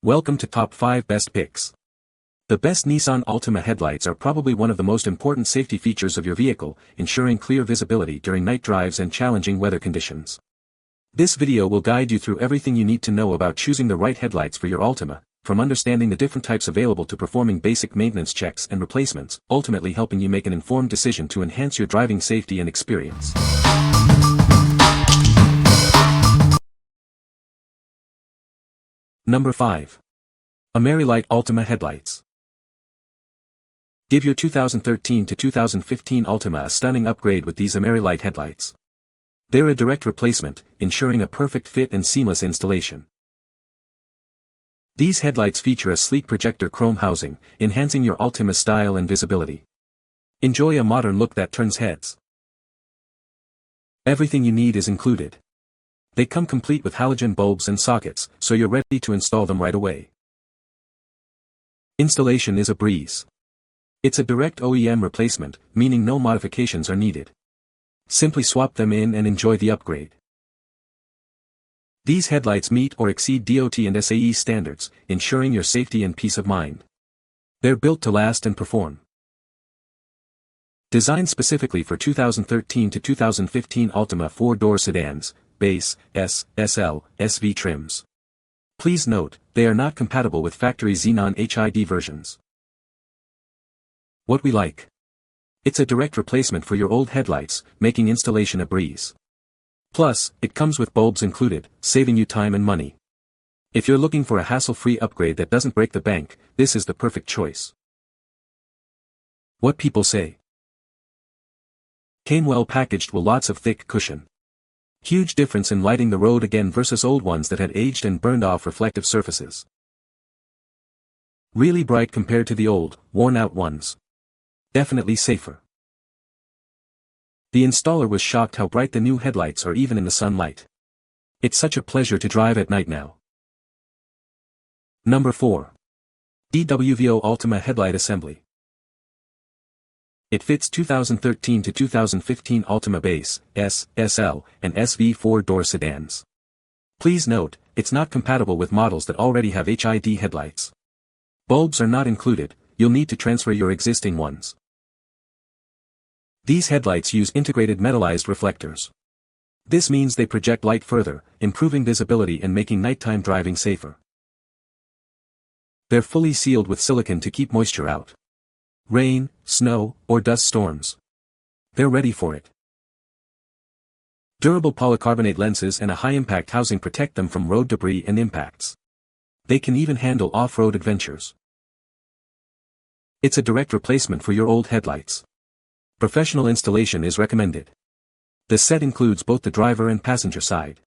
Welcome to Top 5 Best Picks. The best Nissan Altima headlights are probably one of the most important safety features of your vehicle, ensuring clear visibility during night drives and challenging weather conditions. This video will guide you through everything you need to know about choosing the right headlights for your Altima, from understanding the different types available to performing basic maintenance checks and replacements, ultimately helping you make an informed decision to enhance your driving safety and experience. Number 5. AmeriLite Altima Headlights. Give your 2013 to 2015 Altima a stunning upgrade with these AmeriLite headlights. They're a direct replacement, ensuring a perfect fit and seamless installation. These headlights feature a sleek projector chrome housing, enhancing your Altima's style and visibility. Enjoy a modern look that turns heads. Everything you need is included. They come complete with halogen bulbs and sockets, so you're ready to install them right away. Installation is a breeze. It's a direct OEM replacement, meaning no modifications are needed. Simply swap them in and enjoy the upgrade. These headlights meet or exceed DOT and SAE standards, ensuring your safety and peace of mind. They're built to last and perform. Designed specifically for 2013 to 2015 Altima 4-door sedans, base, S, SL, SV trims. Please note, they are not compatible with factory Xenon HID versions. What we like. It's a direct replacement for your old headlights, making installation a breeze. Plus, it comes with bulbs included, saving you time and money. If you're looking for a hassle-free upgrade that doesn't break the bank, this is the perfect choice. What people say. Came well packaged with lots of thick cushion. Huge difference in lighting the road again versus old ones that had aged and burned off reflective surfaces. Really bright compared to the old, worn-out ones. Definitely safer. The installer was shocked how bright the new headlights are even in the sunlight. It's such a pleasure to drive at night now. Number 4. DWVO Altima Headlight Assembly. It fits 2013 to 2015 Altima base, S, SL, and SV 4-door sedans. Please note, it's not compatible with models that already have HID headlights. Bulbs are not included, you'll need to transfer your existing ones. These headlights use integrated metallized reflectors. This means they project light further, improving visibility and making nighttime driving safer. They're fully sealed with silicone to keep moisture out. Rain, snow, or dust storms. They're ready for it. Durable polycarbonate lenses and a high-impact housing protect them from road debris and impacts. They can even handle off-road adventures. It's a direct replacement for your old headlights. Professional installation is recommended. The set includes both the driver and passenger side.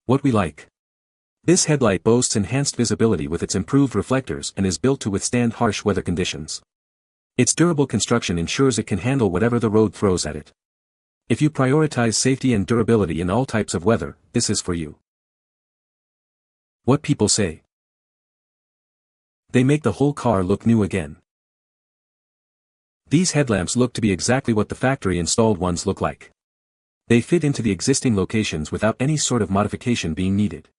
What we like. This headlight boasts enhanced visibility with its improved reflectors and is built to withstand harsh weather conditions. Its durable construction ensures it can handle whatever the road throws at it. If you prioritize safety and durability in all types of weather, this is for you. What people say. They make the whole car look new again. These headlamps look to be exactly what the factory-installed ones look like. They fit into the existing locations without any sort of modification being needed.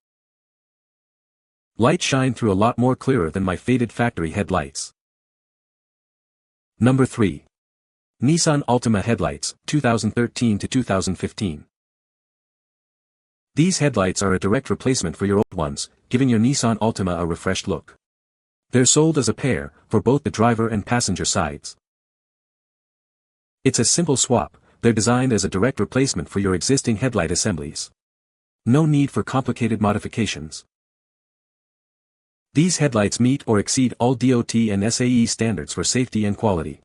Lights shine through a lot more clearer than my faded factory headlights. Number 3. Nissan Altima Headlights, 2013 to 2015. These headlights are a direct replacement for your old ones, giving your Nissan Altima a refreshed look. They're sold as a pair, for both the driver and passenger sides. It's a simple swap, they're designed as a direct replacement for your existing headlight assemblies. No need for complicated modifications. These headlights meet or exceed all DOT and SAE standards for safety and quality.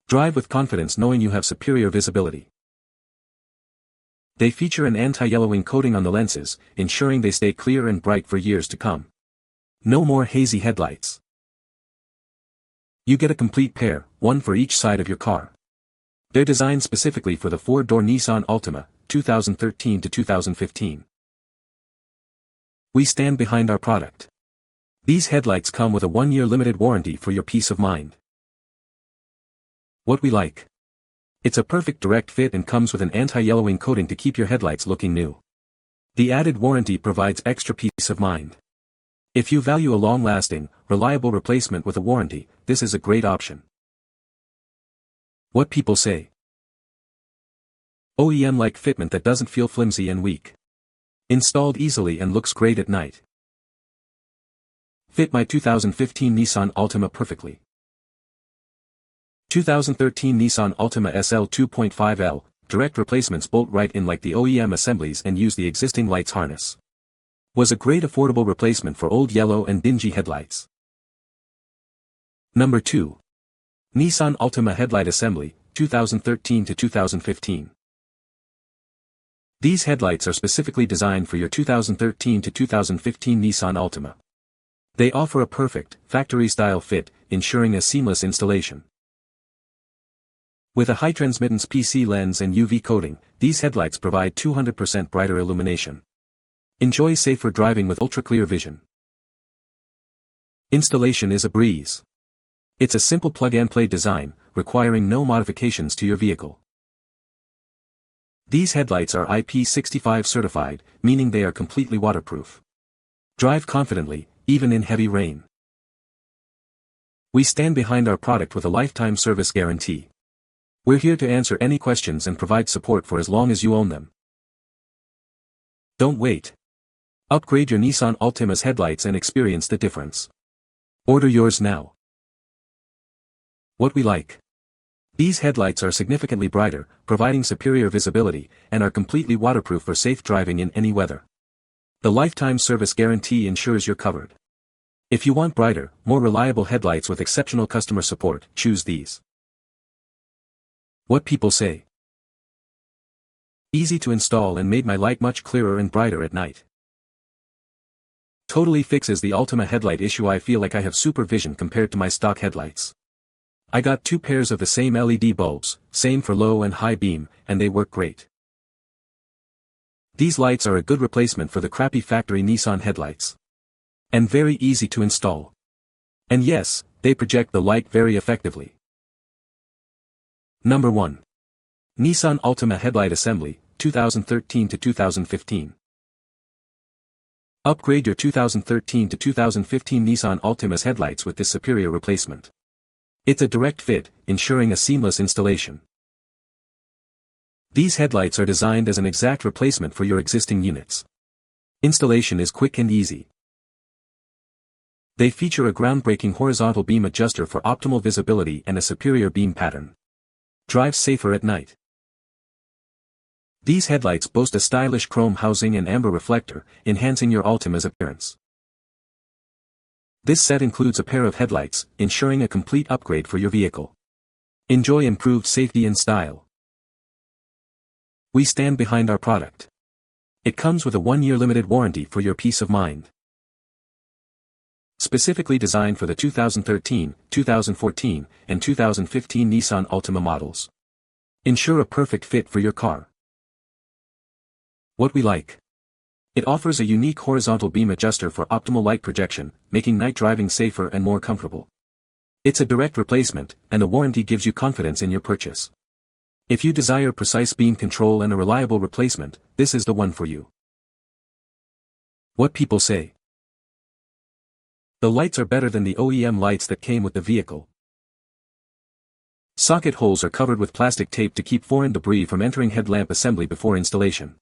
Drive with confidence knowing you have superior visibility. They feature an anti-yellowing coating on the lenses, ensuring they stay clear and bright for years to come. No more hazy headlights. You get a complete pair, one for each side of your car. They're designed specifically for the 4-door Nissan Altima, 2013 to 2015. We stand behind our product. These headlights come with a 1-year limited warranty for your peace of mind. What we like. It's a perfect direct fit and comes with an anti-yellowing coating to keep your headlights looking new. The added warranty provides extra peace of mind. If you value a long-lasting, reliable replacement with a warranty, this is a great option. What people say. OEM-like fitment that doesn't feel flimsy and weak. Installed easily and looks great at night. Fit my 2015 Nissan Altima perfectly. 2013 Nissan Altima SL 2.5L, direct replacements bolt right in like the OEM assemblies and use the existing lights harness. Was a great affordable replacement for old yellow and dingy headlights. Number 2. Nissan Altima Headlight Assembly, 2013 to 2015. These headlights are specifically designed for your 2013 to 2015 Nissan Altima. They offer a perfect, factory-style fit, ensuring a seamless installation. With a high transmittance PC lens and UV coating, these headlights provide 200% brighter illumination. Enjoy safer driving with ultra-clear vision. Installation is a breeze. It's a simple plug-and-play design, requiring no modifications to your vehicle. These headlights are IP65 certified, meaning they are completely waterproof. Drive confidently, even in heavy rain. We stand behind our product with a lifetime service guarantee. We're here to answer any questions and provide support for as long as you own them. Don't wait. Upgrade your Nissan Altima's headlights and experience the difference. Order yours now. What we like. These headlights are significantly brighter, providing superior visibility, and are completely waterproof for safe driving in any weather. The lifetime service guarantee ensures you're covered. If you want brighter, more reliable headlights with exceptional customer support, choose these. What people say. Easy to install and made my light much clearer and brighter at night. Totally fixes the Altima headlight issue. I feel like I have super vision compared to my stock headlights. I got 2 pairs of the same LED bulbs, same for low and high beam, and they work great. These lights are a good replacement for the crappy factory Nissan headlights. And very easy to install. And yes, they project the light very effectively. Number 1. Nissan Altima Headlight Assembly, 2013 to 2015. Upgrade your 2013 to 2015 Nissan Altima's headlights with this superior replacement. It's a direct fit, ensuring a seamless installation. These headlights are designed as an exact replacement for your existing units. Installation is quick and easy. They feature a groundbreaking horizontal beam adjuster for optimal visibility and a superior beam pattern. Drive safer at night. These headlights boast a stylish chrome housing and amber reflector, enhancing your Altima's appearance. This set includes a pair of headlights, ensuring a complete upgrade for your vehicle. Enjoy improved safety and style. We stand behind our product. It comes with a 1-year limited warranty for your peace of mind. Specifically designed for the 2013, 2014, and 2015 Nissan Altima models. Ensure a perfect fit for your car. What we like. It offers a unique horizontal beam adjuster for optimal light projection, making night driving safer and more comfortable. It's a direct replacement, and a warranty gives you confidence in your purchase. If you desire precise beam control and a reliable replacement, this is the one for you. What people say. The lights are better than the OEM lights that came with the vehicle. Socket holes are covered with plastic tape to keep foreign debris from entering headlamp assembly before installation.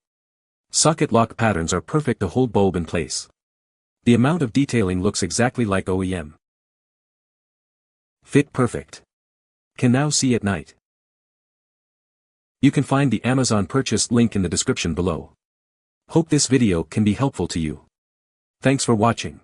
Socket lock patterns are perfect to hold bulb in place. The amount of detailing looks exactly like OEM. Fit perfect. Can now see at night. You can find the Amazon purchase link in the description below. Hope this video can be helpful to you. Thanks for watching.